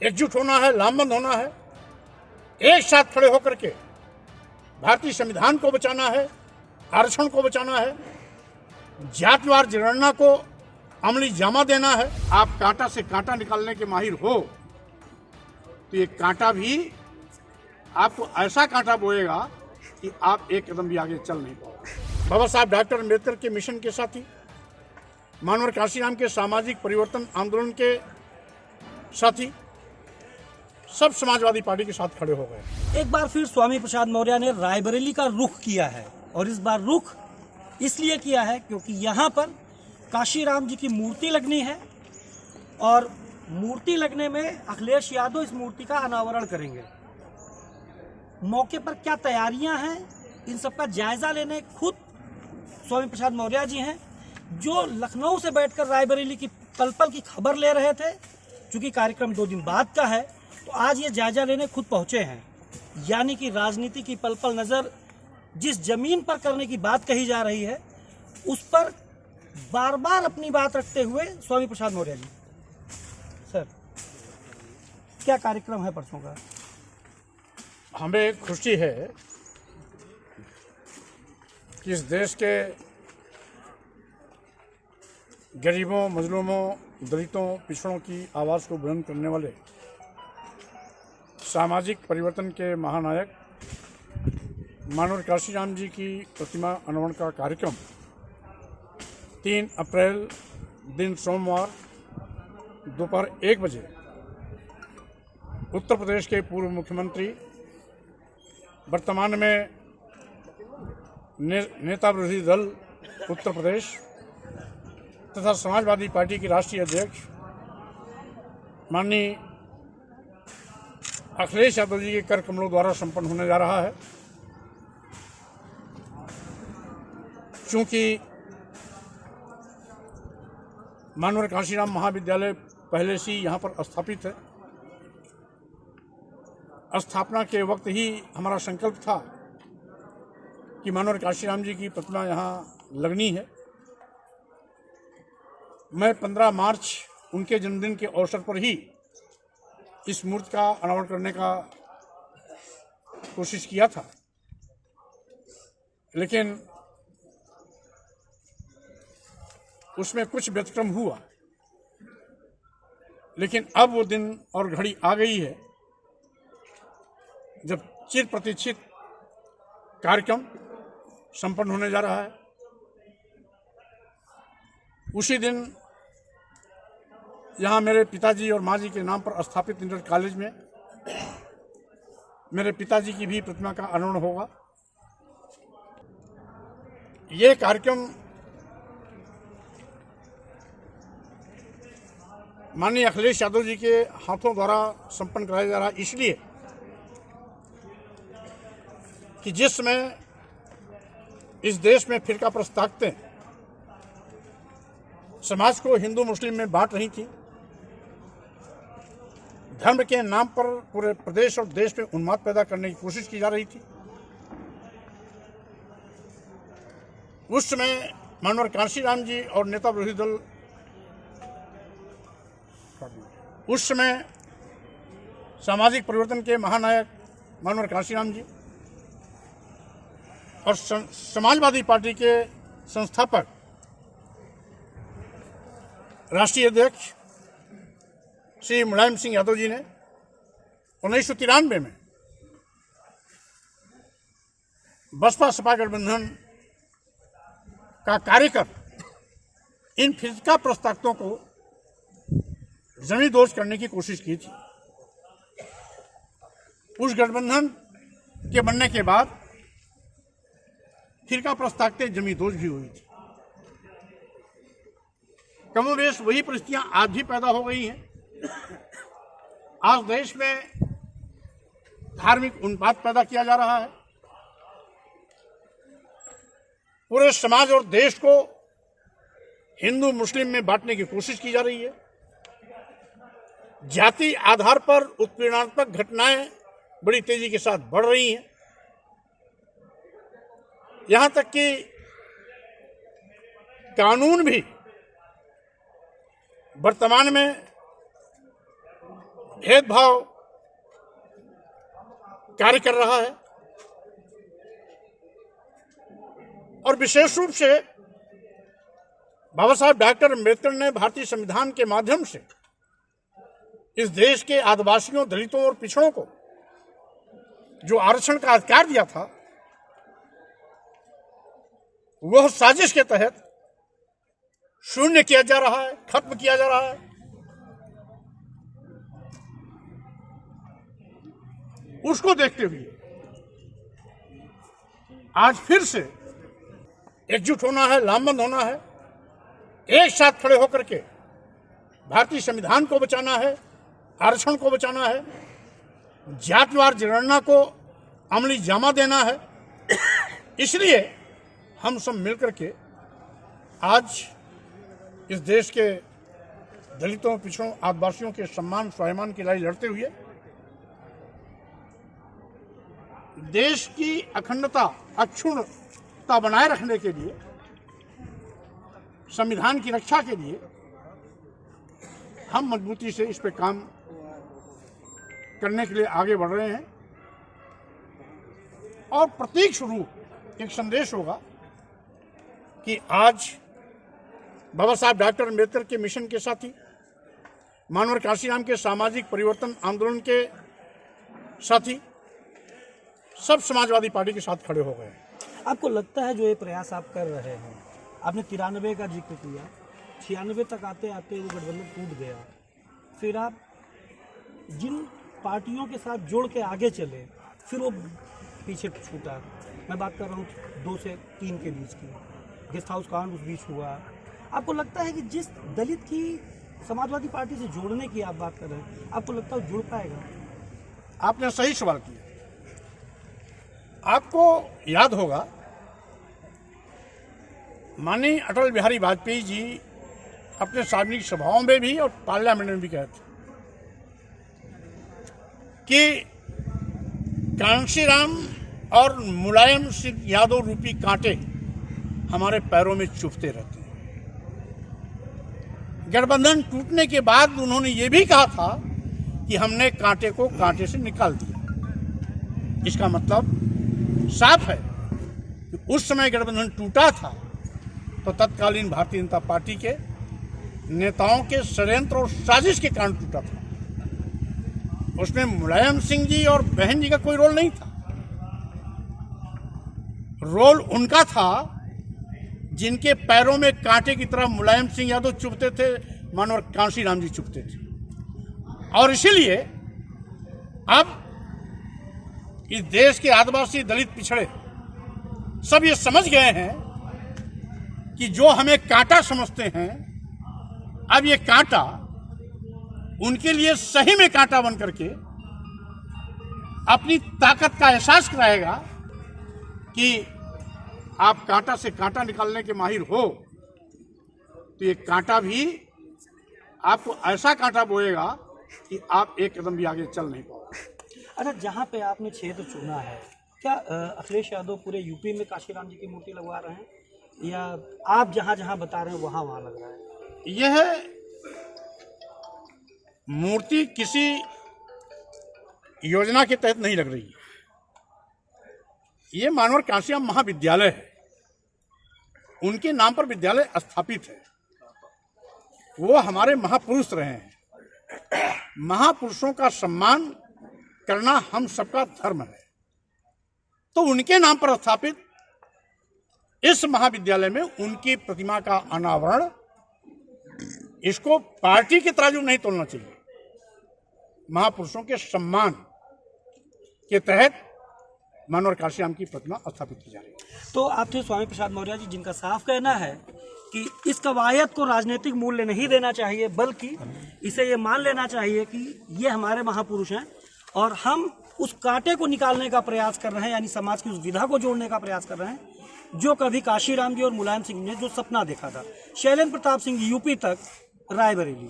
एकजुट होना है, लामबंद होना है, एक साथ खड़े होकर के भारतीय संविधान को बचाना है, आरक्षण को बचाना है, जातिवार जनगणना को अमली जामा देना है। आप कांटा से कांटा निकालने के माहिर हो तो ये कांटा भी आपको ऐसा कांटा बोएगा कि आप एक कदम भी आगे चल नहीं पाओगे। बाबा साहब डॉक्टर अम्बेडकर के मिशन के साथी, मानवर काशीराम के सामाजिक परिवर्तन आंदोलन के साथी सब समाजवादी पार्टी के साथ खड़े हो गए। एक बार फिर स्वामी प्रसाद मौर्य ने रायबरेली का रुख किया है और इस बार रुख इसलिए किया है क्योंकि यहाँ पर काशीराम जी की मूर्ति लगनी है और मूर्ति लगने में अखिलेश यादव इस मूर्ति का अनावरण करेंगे। मौके पर क्या तैयारियां हैं, इन सब का जायजा लेने खुद स्वामी प्रसाद मौर्य जी हैं, जो लखनऊ से बैठकर रायबरेली की पल पल की खबर ले रहे थे। चूंकि कार्यक्रम 2 दिन बाद का है तो आज ये जायजा लेने खुद पहुंचे हैं। यानी कि राजनीति की पल पल नजर जिस जमीन पर करने की बात कही जा रही है उस पर बार बार अपनी बात रखते हुए स्वामी प्रसाद मौर्य जी। सर, क्या कार्यक्रम है परसों का? हमें खुशी है कि इस देश के गरीबों, मजलूमों, दलितों, पिछड़ों की आवाज़ को बुलंद करने वाले सामाजिक परिवर्तन के महानायक मानवर काशीराम जी की प्रतिमा अनावरण का कार्यक्रम 3 अप्रैल दिन सोमवार दोपहर 1 बजे उत्तर प्रदेश के पूर्व मुख्यमंत्री, वर्तमान में नेता विरोधी दल उत्तर प्रदेश तथा समाजवादी पार्टी की राष्ट्रीय अध्यक्ष माननीय अखिलेश यादव जी के कर कमलों द्वारा संपन्न होने जा रहा है। चूँकि मानवर काशीराम महाविद्यालय पहले से ही यहाँ पर स्थापित है, स्थापना के वक्त ही हमारा संकल्प था कि मानवर काशीराम जी की प्रतिमा यहाँ लगनी है। मैं 15 मार्च उनके जन्मदिन के अवसर पर ही इस मूर्ति का अनावरण करने का कोशिश किया था, लेकिन उसमें कुछ व्यतिक्रम हुआ। लेकिन अब वो दिन और घड़ी आ गई है जब चिर प्रतीक्षित कार्यक्रम संपन्न होने जा रहा है। उसी दिन यहाँ मेरे पिताजी और माँ जी के नाम पर स्थापित इंटर कॉलेज में मेरे पिताजी की भी प्रतिमा का अनावरण होगा। ये कार्यक्रम माननीय अखिलेश यादव जी के हाथों द्वारा संपन्न कराया जा रहा है, इसलिए कि जिस समय इस देश में फिरका प्रस्त ताकतें समाज को हिंदू मुस्लिम में बांट रही थी, धर्म के नाम पर पूरे प्रदेश और देश में उन्माद पैदा करने की कोशिश की जा रही थी, उस समय मानवर काशीराम जी और नेता विरोधी दल, उस समय सामाजिक परिवर्तन के महानायक मानवर काशीराम जी और समाजवादी पार्टी के संस्थापक राष्ट्रीय अध्यक्ष श्री मुलायम सिंह यादव जी ने 1993 में बसपा सपा गठबंधन का कार्य कर इन फिरका प्रस्तावकों को जमीन दोष करने की कोशिश की थी। उस गठबंधन के बनने के बाद फिरका प्रस्तावतें जमीन दोष भी हुई थी। कमोबेश वही परिस्थितियां आज भी पैदा हो गई हैं। आज देश में धार्मिक उन्माद पैदा किया जा रहा है, पूरे समाज और देश को हिंदू मुस्लिम में बांटने की कोशिश की जा रही है। जाति आधार पर उत्पीड़नात्मक घटनाएं बड़ी तेजी के साथ बढ़ रही हैं। यहां तक कि कानून भी वर्तमान में भेदभाव कार्य कर रहा है और विशेष रूप से बाबा साहब डॉक्टर अम्बेडकर ने भारतीय संविधान के माध्यम से इस देश के आदिवासियों, दलितों और पिछड़ों को जो आरक्षण का अधिकार दिया था, वह साजिश के तहत शून्य किया जा रहा है, खत्म किया जा रहा है। उसको देखते हुए आज फिर से एकजुट होना है, लामबंद होना है, एक साथ खड़े होकर के भारतीय संविधान को बचाना है, आरक्षण को बचाना है, जातिवार जनगणना को अमली जामा देना है। इसलिए हम सब मिलकर के आज इस देश के दलितों, पिछड़ों, आदिवासियों के सम्मान स्वाभिमान की लड़ाई लड़ते हुए देश की अखंडता, अक्षुण्णता बनाए रखने के लिए, संविधान की रक्षा के लिए हम मजबूती से इस पे काम करने के लिए आगे बढ़ रहे हैं। और प्रतीक स्वरूप एक संदेश होगा कि आज बाबा साहब डॉक्टर अम्बेडकर के मिशन के साथी, मानवर काशीराम के सामाजिक परिवर्तन आंदोलन के साथी सब समाजवादी पार्टी के साथ खड़े हो गए। आपको लगता है जो ये प्रयास आप कर रहे हैं, आपने 93 का जिक्र किया, 96 तक आते आते वो गठबंधन टूट गया, फिर आप जिन पार्टियों के साथ जोड़ के आगे चले फिर वो पीछे छूटा। मैं बात कर रहा हूँ 2 से 3 के बीच की, गेस्ट हाउस कांड उस बीच हुआ। आपको लगता है कि जिस दलित की समाजवादी पार्टी से जोड़ने की आप बात कर रहे हैं, आपको लगता है जुड़ पाएगा? आपने सही सवाल किया। आपको याद होगा माननीय अटल बिहारी वाजपेयी जी अपने सार्वजनिक सभाओं में भी और पार्लियामेंट में भी कहते कि कांशीराम और मुलायम सिंह यादव रूपी कांटे हमारे पैरों में चुभते रहते हैं। गठबंधन टूटने के बाद उन्होंने ये भी कहा था कि हमने कांटे को कांटे से निकाल दिया। इसका मतलब साफ है कि उस समय गठबंधन टूटा था तो तत्कालीन भारतीय जनता पार्टी के नेताओं के षड्यंत्र और साजिश के कारण टूटा था। उसमें मुलायम सिंह जी और बहन जी का कोई रोल नहीं था। रोल उनका था जिनके पैरों में कांटे की तरह मुलायम सिंह यादव चुभते थे, मानवर कांशीराम जी चुभते थे। और इसीलिए अब इस देश के आदिवासी, दलित, पिछड़े सब ये समझ गए हैं कि जो हमें कांटा समझते हैं, अब ये कांटा उनके लिए सही में कांटा बन करके अपनी ताकत का एहसास कराएगा कि आप कांटा से कांटा निकालने के माहिर हो तो ये कांटा भी आपको ऐसा कांटा बोएगा कि आप एक कदम भी आगे चल नहीं पाओगे। अच्छा, जहाँ पे आपने क्षेत्र चुना है, क्या अखिलेश यादव पूरे यूपी में काशीराम जी की मूर्ति लगवा रहे हैं या आप जहाँ जहाँ बता रहे हैं वहाँ लग रहा है? यह मूर्ति किसी योजना के तहत नहीं लग रही है। ये मानवर काशीराम महाविद्यालय है, उनके नाम पर विद्यालय स्थापित है। वो हमारे महापुरुष रहे हैं। महापुरुषों का सम्मान करना हम सबका धर्म है। तो उनके नाम पर स्थापित इस महाविद्यालय में उनकी प्रतिमा का अनावरण, इसको पार्टी के तराजू नहीं तोलना चाहिए। महापुरुषों के सम्मान के तहत मानवर काशीराम की प्रतिमा स्थापित की जा रही है। तो आप थे स्वामी प्रसाद मौर्य जी, जिनका साफ कहना है कि इस कवायद को राजनीतिक मूल्य नहीं देना चाहिए, बल्कि इसे ये मान लेना चाहिए कि ये हमारे महापुरुष हैं और हम उस कांटे को निकालने का प्रयास कर रहे हैं, यानी समाज की उस विधा को जोड़ने का प्रयास कर रहे हैं जो कभी काशीराम जी और मुलायम सिंह ने जो सपना देखा था। शैलेंद्र प्रताप सिंह, यूपी तक, रायबरेली।